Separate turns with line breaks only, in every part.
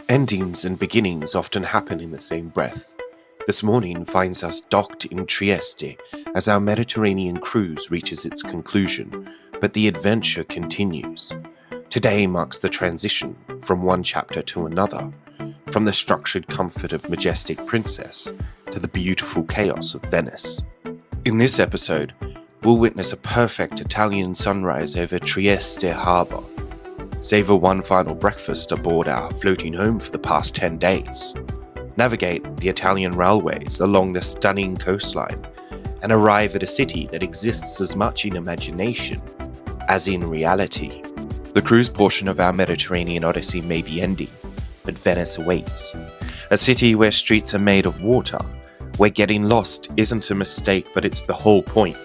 Endings and beginnings often happen in the same breath. This morning finds us docked in Trieste as our Mediterranean cruise reaches its conclusion, but the adventure continues. Today marks the transition from one chapter to another, from the structured comfort of Majestic Princess to the beautiful chaos of Venice. In this episode, we'll witness a perfect Italian sunrise over Trieste harbour, savor one final breakfast aboard our floating home for the past 10 days, navigate the Italian railways along the stunning coastline, and arrive at a city that exists as much in imagination as in reality. The cruise portion of our Mediterranean Odyssey may be ending, but Venice awaits. A city where streets are made of water, where getting lost isn't a mistake but it's the whole point,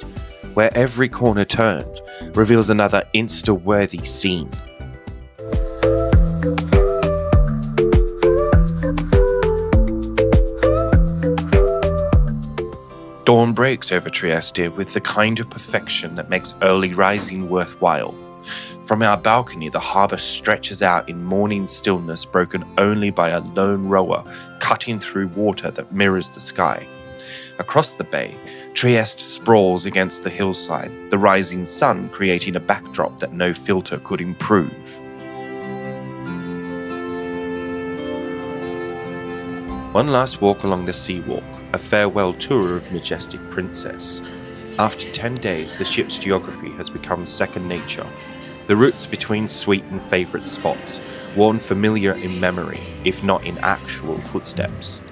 where every corner turned reveals another Insta-worthy scene. Dawn breaks over Trieste with the kind of perfection that makes early rising worthwhile. From our balcony, the harbour stretches out in morning stillness broken only by a lone rower cutting through water that mirrors the sky. Across the bay, Trieste sprawls against the hillside, the rising sun creating a backdrop that no filter could improve. One last walk along the seawalk, a farewell tour of Majestic Princess. After 10 days, the ship's geography has become second nature. The routes between sweet and favourite spots, worn familiar in memory, if not in actual footsteps.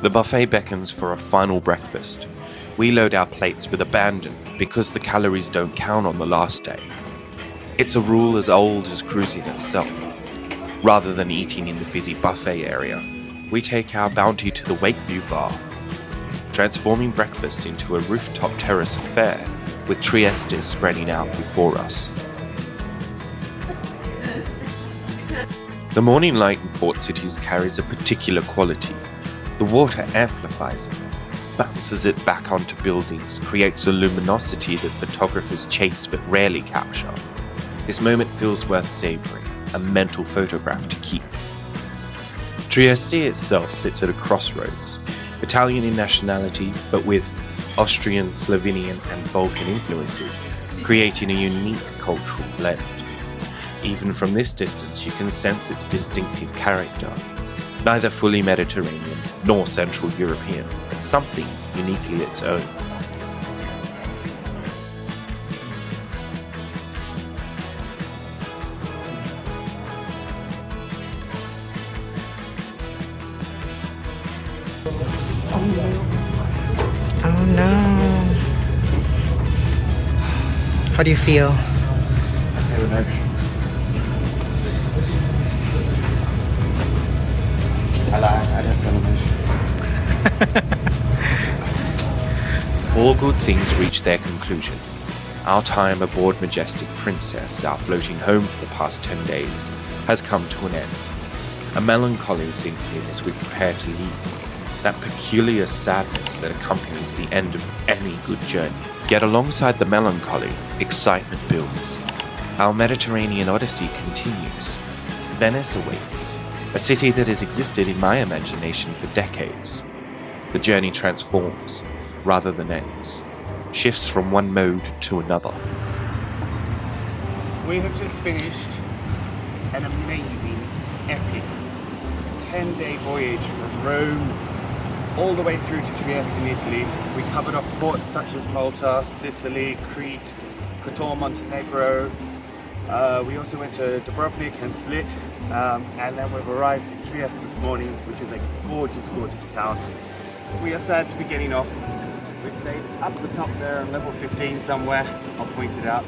The buffet beckons for a final breakfast. We load our plates with abandon because the calories don't count on the last day. It's a rule as old as cruising itself. Rather than eating in the busy buffet area, we take our bounty to the Wakeview bar, transforming breakfast into a rooftop terrace affair with Trieste spreading out before us. The morning light in port cities carries a particular quality. The water amplifies it, bounces it back onto buildings, creates a luminosity that photographers chase but rarely capture. This moment feels worth savouring, a mental photograph to keep. Trieste itself sits at a crossroads, Italian in nationality but with Austrian, Slovenian and Balkan influences, creating a unique cultural blend. Even from this distance you can sense its distinctive character, neither fully Mediterranean nor Central European, but something uniquely its own.
Oh no. How do you feel?
I don't know. I don't feel emotion. All good things reach their conclusion. Our time aboard Majestic Princess, our floating home for the past 10 days, has come to an end. A melancholy sinks in as we prepare to leave. That peculiar sadness that accompanies the end of any good journey. Yet alongside the melancholy, excitement builds. Our Mediterranean Odyssey continues. Venice awaits, a city that has existed in my imagination for decades. The journey transforms, rather than ends, shifts from one mode to another.
We have just finished an amazing, epic 10-day voyage from Rome all the way through to Trieste in Italy. We covered off ports such as Malta, Sicily, Crete, Kotor, Montenegro. We also went to Dubrovnik and Split, and then we've arrived in Trieste this morning, which is a gorgeous, gorgeous town. We are sad to be getting off. We stayed up at the top there on level 15 somewhere, I'll point it out.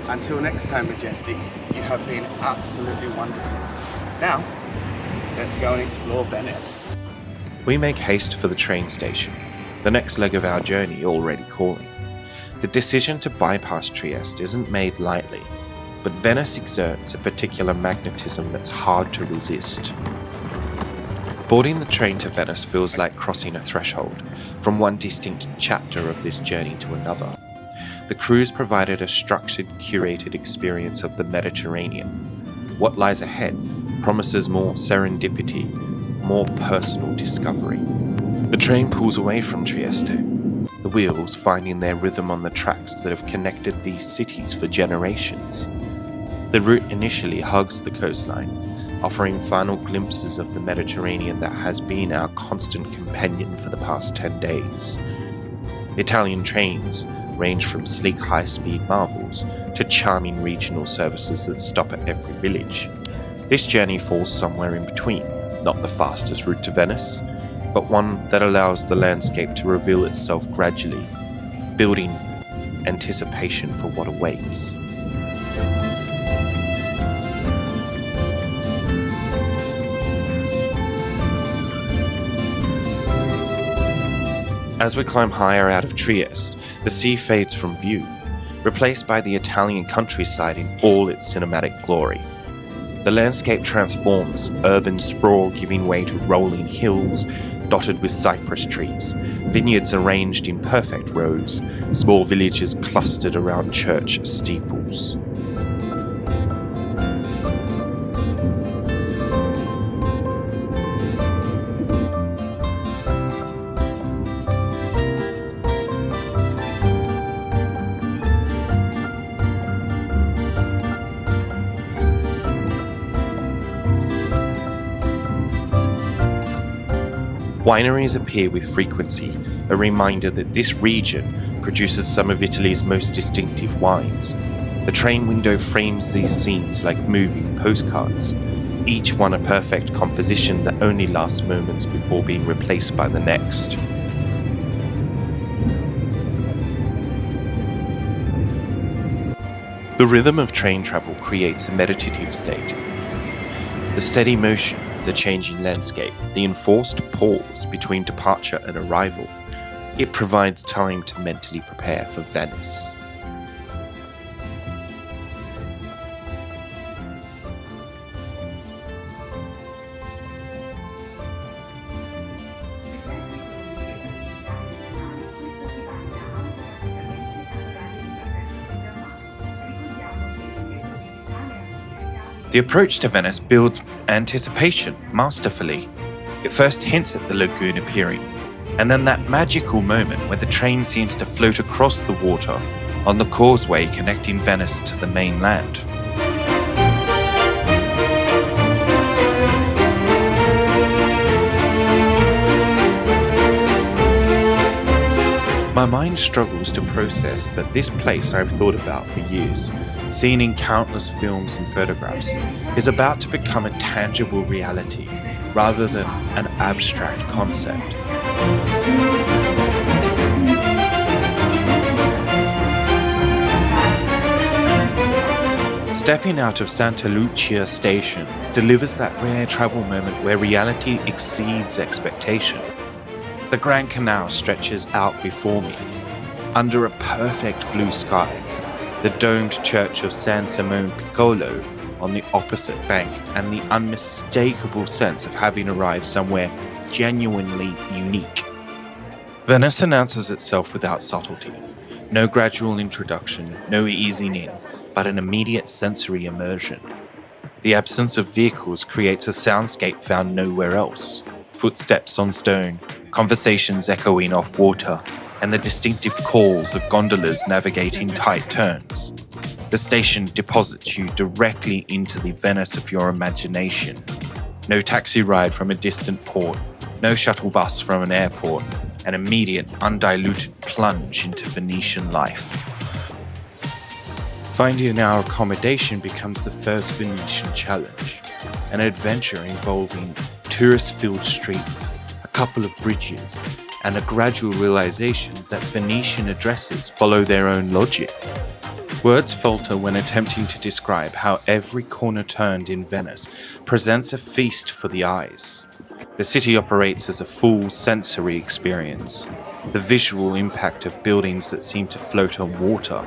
Until next time, Majestic, you have been absolutely wonderful. Now, let's go and explore Venice.
We make haste for the train station, the next leg of our journey already calling. The decision to bypass Trieste isn't made lightly, but Venice exerts a particular magnetism that's hard to resist. Boarding the train to Venice feels like crossing a threshold, from one distinct chapter of this journey to another. the cruise provided a structured, curated experience of the Mediterranean. What lies ahead promises more serendipity, more personal discovery. The train pulls away from Trieste, the wheels finding their rhythm on the tracks that have connected these cities for generations. The route initially hugs the coastline, offering final glimpses of the Mediterranean that has been our constant companion for the past 10 days. Italian trains range from sleek high-speed marvels to charming regional services that stop at every village. This journey falls somewhere in between, not the fastest route to Venice, but one that allows the landscape to reveal itself gradually, building anticipation for what awaits. As we climb higher out of Trieste, the sea fades from view, replaced by the Italian countryside in all its cinematic glory. The landscape transforms, urban sprawl giving way to rolling hills dotted with cypress trees, vineyards arranged in perfect rows, small villages clustered around church steeples. Wineries appear with frequency, a reminder that this region produces some of Italy's most distinctive wines. The train window frames these scenes like moving postcards, each one a perfect composition that only lasts moments before being replaced by the next. The rhythm of train travel creates a meditative state. The steady motion, the changing landscape, the enforced pause between departure and arrival, it provides time to mentally prepare for Venice. The approach to Venice builds anticipation masterfully. It first hints at the lagoon appearing, and then that magical moment where the train seems to float across the water on the causeway connecting Venice to the mainland. My mind struggles to process that this place I've thought about for years, seen in countless films and photographs, is about to become a tangible reality rather than an abstract concept. Stepping out of Santa Lucia station delivers that rare travel moment where reality exceeds expectation. The Grand Canal stretches out before me, under a perfect blue sky, the domed church of San Simone Piccolo on the opposite bank, and the unmistakable sense of having arrived somewhere genuinely unique. Venice announces itself without subtlety. No gradual introduction, no easing in, but an immediate sensory immersion. The absence of vehicles creates a soundscape found nowhere else. Footsteps on stone, conversations echoing off water, and the distinctive calls of gondolas navigating tight turns. The station deposits you directly into the Venice of your imagination. No taxi ride from a distant port, no shuttle bus from an airport, an immediate, undiluted plunge into Venetian life. Finding our accommodation becomes the first Venetian challenge, an adventure involving tourist-filled streets, a couple of bridges, and a gradual realization that Venetian addresses follow their own logic. Words falter when attempting to describe how every corner turned in Venice presents a feast for the eyes. The city operates as a full sensory experience. The visual impact of buildings that seem to float on water,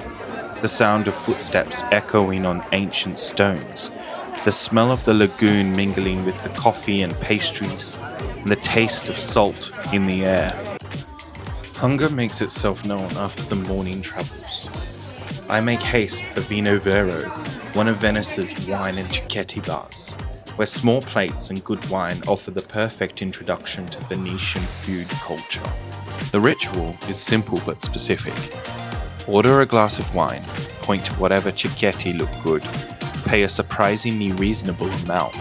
the sound of footsteps echoing on ancient stones, the smell of the lagoon mingling with the coffee and pastries, and the taste of salt in the air. Hunger makes itself known after the morning travels. I make haste for Vino Vero, one of Venice's wine and cicchetti bars, where small plates and good wine offer the perfect introduction to Venetian food culture. The ritual is simple but specific. Order a glass of wine, point to whatever cicchetti look good, pay a surprisingly reasonable amount,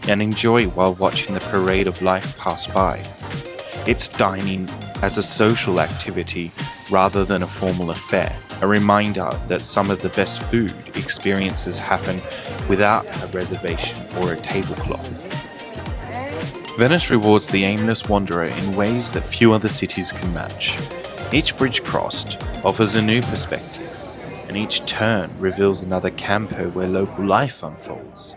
and enjoy while watching the parade of life pass by. It's dining as a social activity rather than a formal affair, a reminder that some of the best food experiences happen without a reservation or a tablecloth. Venice rewards the aimless wanderer in ways that few other cities can match. Each bridge crossed offers a new perspective, and each turn reveals another campo where local life unfolds.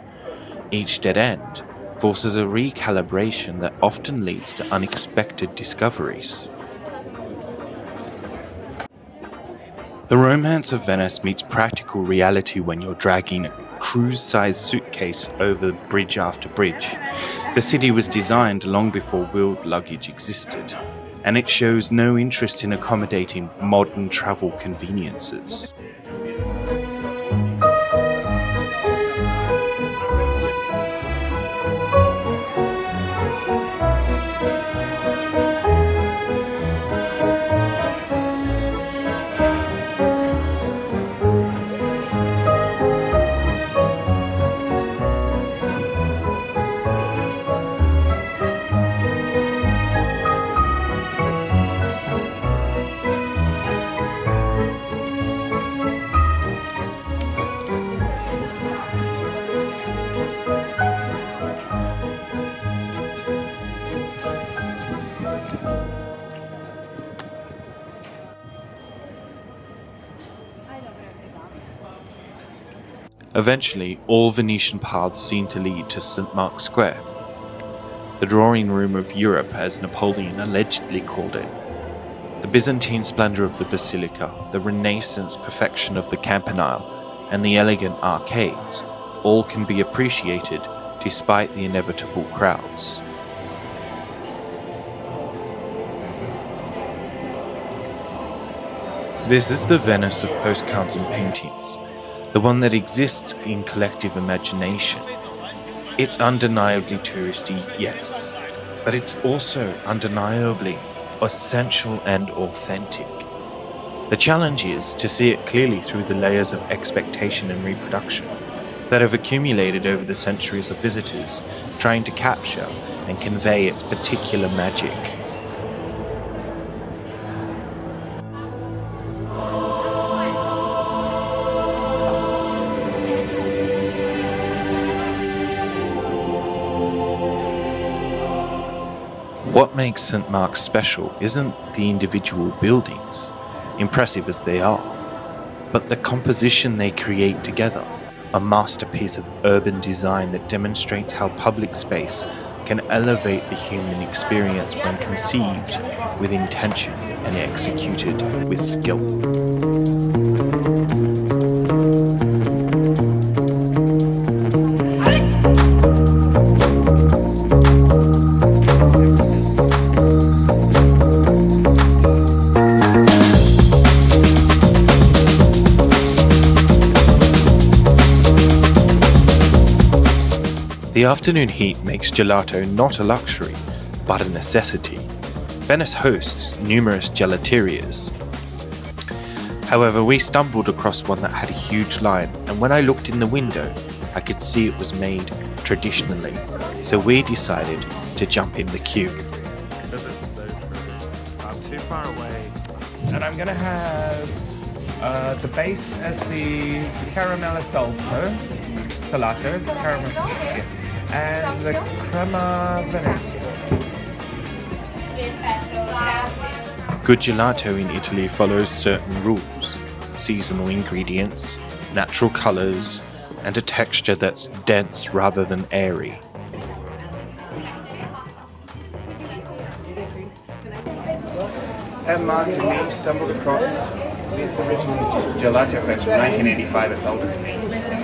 Each dead end forces a recalibration that often leads to unexpected discoveries. The romance of Venice meets practical reality when you're dragging a cruise-sized suitcase over bridge after bridge. The city was designed long before wheeled luggage existed, and it shows no interest in accommodating modern travel conveniences. Eventually, all Venetian paths seem to lead to St. Mark's Square, the drawing room of Europe as Napoleon allegedly called it. The Byzantine splendor of the basilica, the Renaissance perfection of the Campanile, and the elegant arcades all can be appreciated despite the inevitable crowds. This is the Venice of postcards and paintings, the one that exists in collective imagination. It's undeniably touristy, yes, but it's also undeniably essential and authentic. The challenge is to see it clearly through the layers of expectation and reproduction that have accumulated over the centuries of visitors trying to capture and convey its particular magic. What makes St. Mark's special isn't the individual buildings, impressive as they are, but the composition they create together, a masterpiece of urban design that demonstrates how public space can elevate the human experience when conceived with intention and executed with skill. The afternoon heat makes gelato not a luxury, but a necessity. Venice hosts numerous gelaterias. However, we stumbled across one that had a huge line, and when I looked in the window, I could see it was made traditionally. So we decided to jump in the queue.
I'm too far away. And I'm gonna have the base as the caramel salato, caramel, and the crema venezia.
Good gelato in Italy follows certain rules: seasonal ingredients, natural colors, and a texture that's dense rather than airy.
And Mark and me stumbled across this original gelato place from 1985. It's old as me.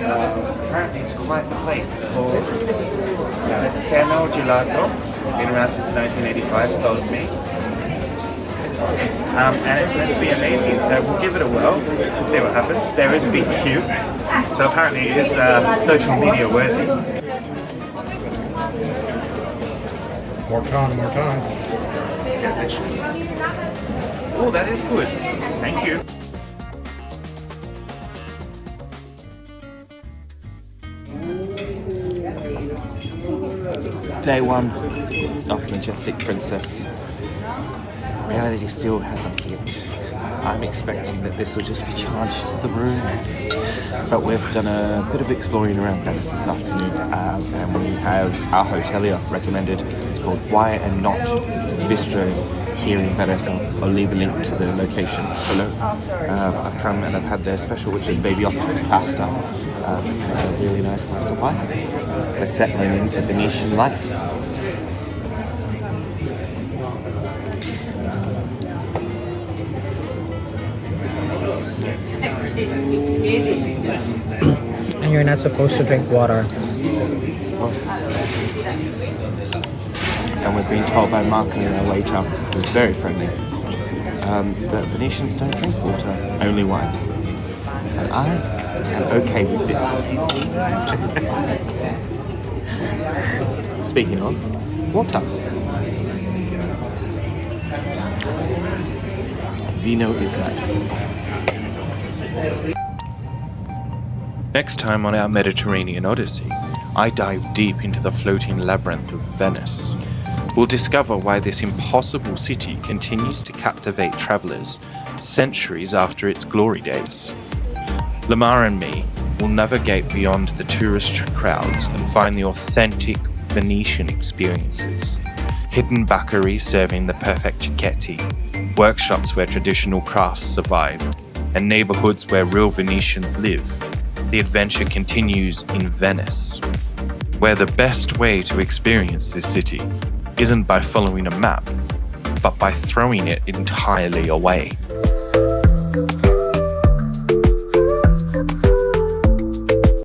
Apparently it's quite the place. It's called Ep.10 Gelato. Been around since 1985. It's old as me. and it's meant to be amazing. So we'll give it a whirl and see what happens. There is a big queue, so apparently it is social media worthy.
More time.
Delicious. Oh, that is good. Thank you.
Day one of Majestic Princess. Reality still hasn't hit. I'm expecting that this will just be charged to the room. But we've done a bit of exploring around Venice this afternoon, and we have our hotelier recommended. It's called Why and Not Bistro here in Venice. I'll leave a link to the location below. I've come and I've had their special, which is baby octopus pasta, and a really nice glass of wine. We're settling into Venetian life.
And you're not supposed to drink water.
And we've been told by Mark and our waiter, who's very friendly, that Venetians don't drink water, only wine. And I am okay with this. Speaking of, water. Vino is life.
Next time on our Mediterranean Odyssey, I dive deep into the floating labyrinth of Venice. We'll discover why this impossible city continues to captivate travellers centuries after its glory days. Lemar and me will navigate beyond the tourist crowds and find the authentic Venetian experiences. Hidden bakeries serving the perfect cicchetti, workshops where traditional crafts survive, and neighbourhoods where real Venetians live. The adventure continues in Venice, where the best way to experience this city isn't by following a map, but by throwing it entirely away.